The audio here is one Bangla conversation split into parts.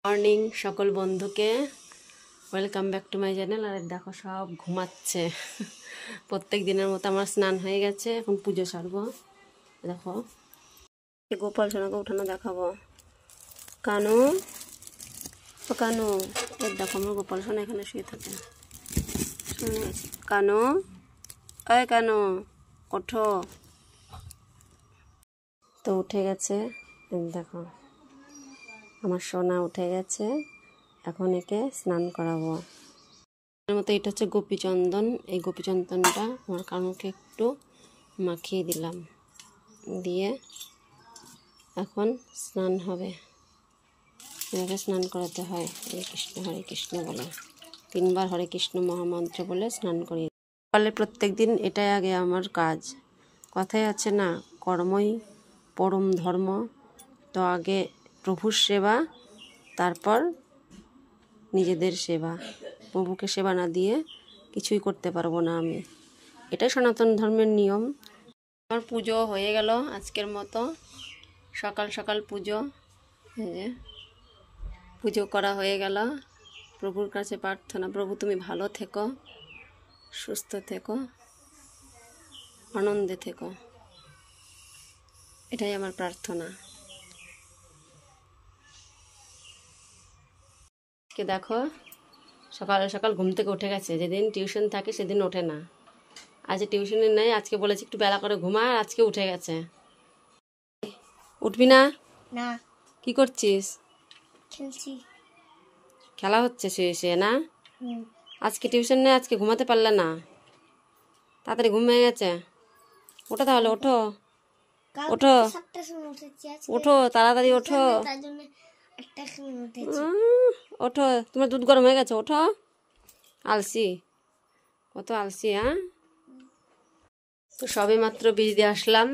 মর্নিং সকল বন্ধুকে welcome back to my channel. আর দেখো সব ঘুমাচ্ছে। প্রত্যেক দিনের মতো আমার স্নান হয়ে গেছে, এখন পুজো সারবো। দেখো গোপাল সোনাকে উঠানো দেখাবো। কানু ও কানু, এর দেখো আমার গোপাল সোনা এখানে শুয়ে থাকে। কানু, ওই কানু ওঠো। তো উঠে গেছে, দেখো আমার সোনা উঠে গেছে। এখন একে স্নান করাবো। এর মতো এটা হচ্ছে গোপীচন্দন। এই গোপীচন্দনটা আমার কানুকে একটু মাখিয়ে দিলাম, দিয়ে এখন স্নান হবে। এভাবে স্নান করাতে হয়। হরে কৃষ্ণ বলে 3 বার হরে কৃষ্ণ মহামন্ত্র বলে স্নান করি। সকালে প্রত্যেক দিন এটাই আগে আমার কাজ। কথাই আছে না, কর্মই পরম ধর্ম। তো আগে প্রভুর সেবা, তারপর নিজেদের সেবা। প্রভুকে সেবা না দিয়ে কিছুই করতে পারবো না আমি। এটাই সনাতন ধর্মের নিয়ম। আমার পুজো হয়ে গেল আজকের মতো। সকাল সকাল পুজো, এই যে পুজো করা হয়ে গেল। প্রভুর কাছে প্রার্থনা, প্রভু তুমি ভালো থেকো, সুস্থ থেকো, আনন্দে থেকো, এটাই আমার প্রার্থনা। দেখো সকাল সকাল ঘুম থেকে উঠে গেছে। যেদিন টিউশন থাকে সেদিন ওঠে না। আজ টিউশনে নেই, আজকে বলেছি একটু বেলা করে ঘুমা, আজকে উঠে গেছে। উঠবি না? না। কি করছিস? খেলছি। খেলা হচ্ছে শুয়ে শুয়ে না? আজকে টিউশন নেই, আজকে ঘুমাতে পারলে না? তাড়াতাড়ি ঘুম হয়ে গেছে। ওঠো তাহলে, ওঠো ওঠো ওঠো, তাড়াতাড়ি ওঠো। ওঠো, তোমার দুধ গরম হয়ে গেছে, ওঠো। আলসি, কত আলসি। হ্যাঁ, তো সবে মাত্র বীজ দিয়ে আসলাম।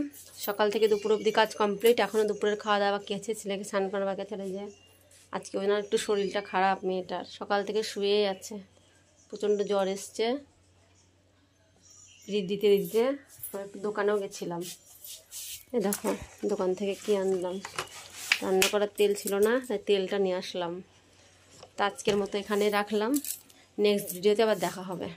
সকাল থেকে দুপুর অবধি কাজ কমপ্লিট। এখনও দুপুরের খাওয়া দাওয়া বাকি আছে। ছেলেকে স্নান করা বাকি আছে। যে আজকে ওনার একটু শরীরটা খারাপ, মেয়েটার সকাল থেকে শুয়েই আছে, প্রচণ্ড জ্বর এসছে। বীজ দিতে দিতে একটু দোকানেও গেছিলাম। এই দেখো দোকান থেকে কি আনলাম। রান্না করার তেল ছিল না, তাই তেলটা নিয়ে আসলাম। তো আজকের মতো এখানে রাখলাম। নেক্সট ভিডিওতে আবার দেখা হবে।